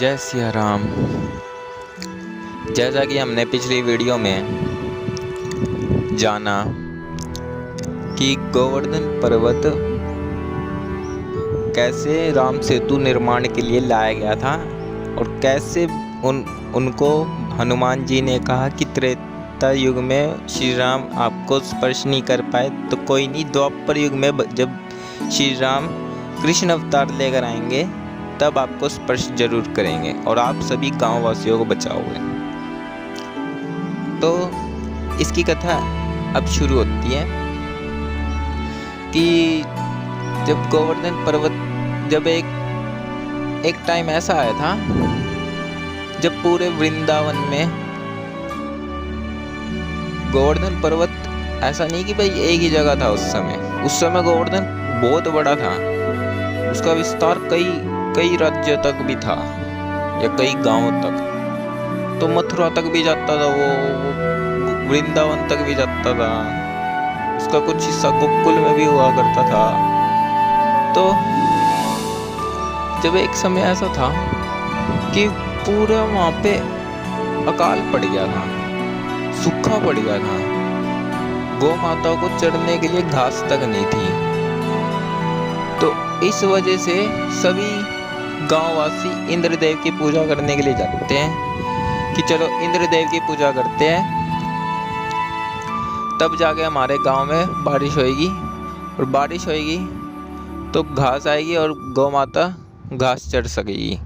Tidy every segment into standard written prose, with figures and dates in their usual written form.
जय सिया राम। जैसा कि हमने पिछली वीडियो में जाना कि गोवर्धन पर्वत कैसे राम सेतु निर्माण के लिए लाया गया था और कैसे उनको हनुमान जी ने कहा कि त्रेता युग में श्री राम आपको स्पर्श नहीं कर पाए तो कोई नहीं, द्वापर युग में जब श्री राम कृष्ण अवतार लेकर आएंगे तब आपको स्पर्श जरूर करेंगे और आप सभी गांव वासियों को बचाओगे। तो इसकी कथा अब शुरू होती है कि जब गोवर्धन पर्वत जब एक टाइम ऐसा आया था जब पूरे वृंदावन में गोवर्धन पर्वत ऐसा नहीं कि भाई एक ही जगह था। उस समय गोवर्धन बहुत बड़ा था, उसका विस्तार कई राज्यों तक भी था या कई गांवों तक, तो मथुरा तक भी जाता था, वो वृंदावन तक भी जाता था, उसका कुछ हिस्सा गोकुल में भी हुआ करता था। तो जब एक समय ऐसा था कि पूरा वहां पे अकाल पड़ गया था, सूखा पड़ गया था, गौ माताओं को चरने के लिए घास तक नहीं थी। तो इस वजह से सभी गांववासी इंद्रदेव की पूजा करने के लिए जाते हैं कि चलो इंद्रदेव की पूजा करते हैं, तब जाके हमारे गांव में बारिश होएगी और बारिश होएगी तो घास आएगी और गौ माता घास चढ़ सकेगी।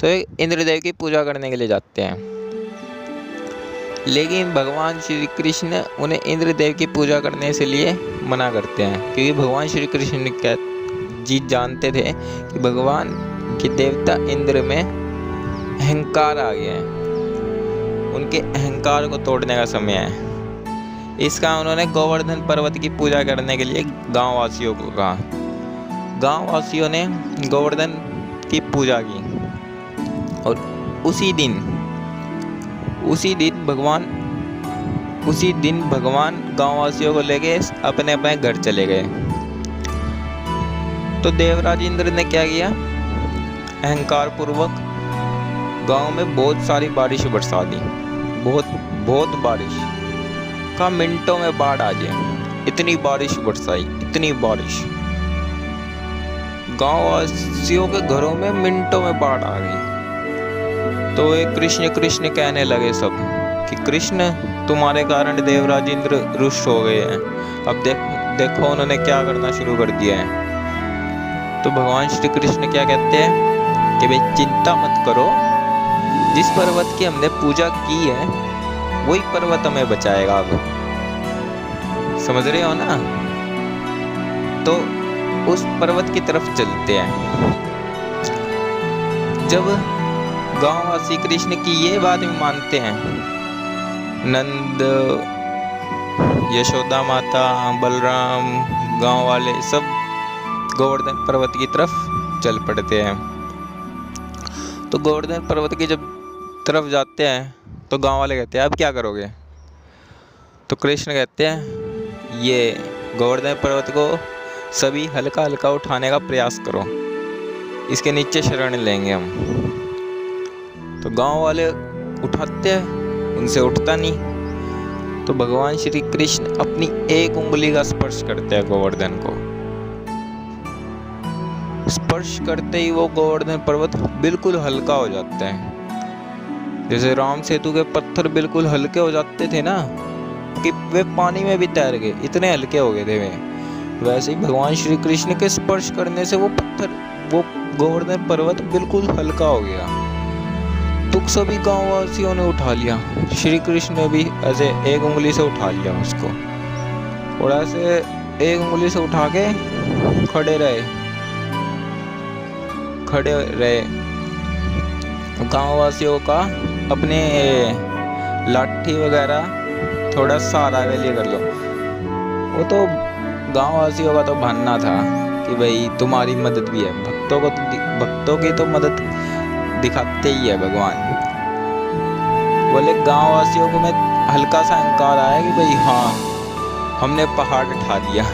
तो इंद्रदेव की पूजा करने के लिए जाते हैं, लेकिन भगवान श्री कृष्ण उन्हें इंद्रदेव की पूजा करने से लिए मना करते हैं, क्योंकि भगवान श्री कृष्ण जी जानते थे कि भगवान कि देवता इंद्र में अहंकार आ गया है, उनके अहंकार को तोड़ने का समय है। इसका उन्होंने गोवर्धन पर्वत की पूजा करने के लिए गांववासियों को कहा। गांववासियों ने गोवर्धन की पूजा की और उसी दिन भगवान गांववासियों को लेके अपने अपने घर चले गए। तो देवराज इंद्र ने क्या किया, अहंकार पूर्वक गांव में बहुत सारी बारिश बरसा दी, बहुत बारिश का मिनटों में बाढ़ आ जाए, इतनी बारिश बरसाई, इतनी बारिश, गांव वासियों के घरों में मिनटों में बाढ़ आ गई। तो ये कृष्ण कृष्ण कहने लगे सब कि कृष्ण तुम्हारे कारण देवराज इंद्र रुष्ट हो गए हैं, अब देखो उन्होंने क्या करना शुरू कर दिया है। तो भगवान श्री कृष्ण क्या कहते हैं कि भाई चिंता मत करो, जिस पर्वत की हमने पूजा की है वही पर्वत हमें बचाएगा। अब समझ रहे हो ना? तो उस पर्वत की तरफ चलते हैं। जब गांववासी कृष्ण की ये बात भी मानते हैं, नंद, यशोदा माता, बलराम, गांव वाले सब गोवर्धन पर्वत की तरफ चल पड़ते हैं। तो गोवर्धन पर्वत की जब तरफ जाते हैं तो गांव वाले कहते हैं अब क्या करोगे? तो कृष्ण कहते हैं ये गोवर्धन पर्वत को सभी हल्का हल्का उठाने का प्रयास करो, इसके नीचे शरण लेंगे हम। तो गांव वाले उठाते हैं, उनसे उठता नहीं। तो भगवान श्री कृष्ण अपनी एक उंगली का स्पर्श करते हैं गोवर्धन को। स्पर्श करते ही वो गोवर्धन पर्वत बिल्कुल हल्का हो जाता है, जैसे राम सेतु के पत्थर बिल्कुल हल्के हो जाते थे ना, कि वे पानी में भी तैर गए, इतने हल्के हो गए थे वे। वैसे ही भगवान श्री कृष्ण के स्पर्श करने से वो गोवर्धन पर्वत बिल्कुल हल्का हो गया। तो सभी गांववासियों ने उठा लिया, श्री कृष्ण ने भी ऐसे एक उंगली से उठा लिया उसको, और ऐसे एक उंगली से उठा के खड़े रहे। गांववासियों का अपने लाठी वगैरह थोड़ा सहारा के लिए कर लो। वो तो गांववासियों का तो भानना था कि भाई तुम्हारी मदद भी है, भक्तों की तो मदद दिखाते ही है भगवान। बोले गांववासियों को में हल्का सा अहंकार आया कि भाई हाँ हमने पहाड़ उठा दिया,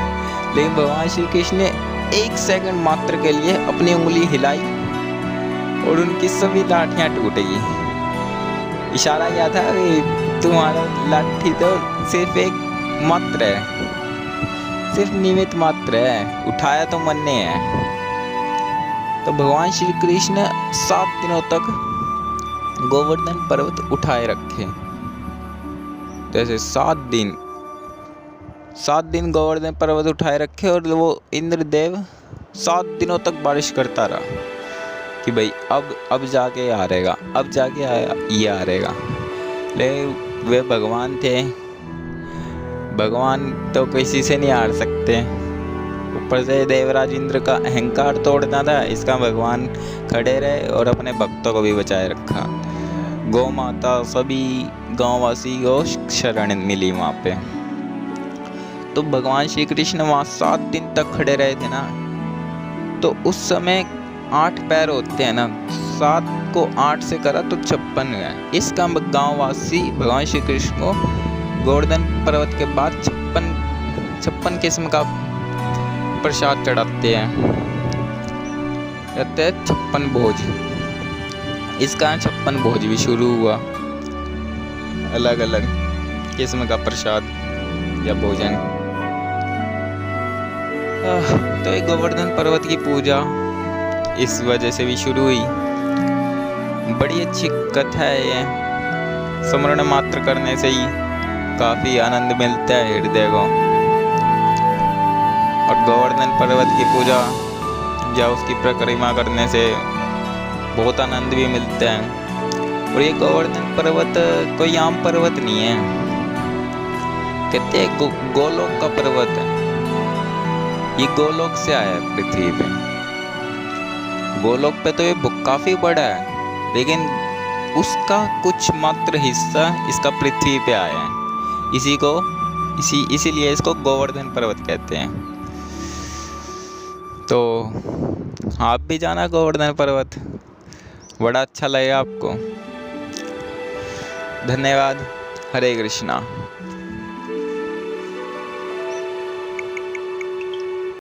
लेकिन भगवान श्री कृष्ण ने एक सेकंड मात्र के लिए अपनी उंगली हिलाई और उनकी सभी लाठियां टूटेगी। इशारा किया था कि तुम्हारा लाठी तो सिर्फ एक मात्र है, सिर्फ निमित्त मात्र है, उठाया तो मन ने है। तो भगवान श्री कृष्ण 7 दिनों तक गोवर्धन पर्वत उठाए रखे। जैसे 7 दिन गोवर्धन पर्वत उठाए रखे और वो इंद्रदेव 7 दिनों तक बारिश करता रहा कि भाई अब जाके आ रहेगा, अब जाके ये आ रहेगा। लेकिन वे भगवान थे, भगवान तो किसी से नहीं हार सकते। ऊपर से देवराज इंद्र का अहंकार तोड़ना था, इसका भगवान खड़े रहे और अपने भक्तों को भी बचाए रखा। गौ माता सभी गांववासी को शरण मिली वहाँ पे। तो भगवान श्री कृष्ण वहाँ 7 दिन तक खड़े रहे थे ना। तो उस समय 8 पैर होते हैं ना, 7 को 8 से करा तो 56 हुआ। इसका गांववासी भगवान श्री कृष्ण को गोवर्धन पर्वत के बाद 56 किस्म का प्रसाद चढ़ाते हैं, कहते हैं 56 भोज। इसका 56 भोज भी शुरू हुआ, अलग अलग किस्म का प्रसाद या भोजन। तो ये गोवर्धन पर्वत की पूजा इस वजह से भी शुरू हुई। बड़ी अच्छी कथा है ये, स्मरण मात्र करने से ही काफी आनंद मिलता है हृदय को। और गोवर्धन पर्वत की पूजा या उसकी परिक्रमा करने से बहुत आनंद भी मिलता है। और ये गोवर्धन पर्वत कोई आम पर्वत नहीं है, कहते हैं गोलोक का पर्वत है। ये गोलोक से आया है पृथ्वी पे। गोलोक पे तो ये काफी बड़ा है, लेकिन उसका कुछ मात्र हिस्सा इसका पृथ्वी पे आया है। इसीलिए इसको गोवर्धन पर्वत कहते हैं। तो आप भी जाना गोवर्धन पर्वत, बड़ा अच्छा लगेगा आपको। धन्यवाद। हरे कृष्णा।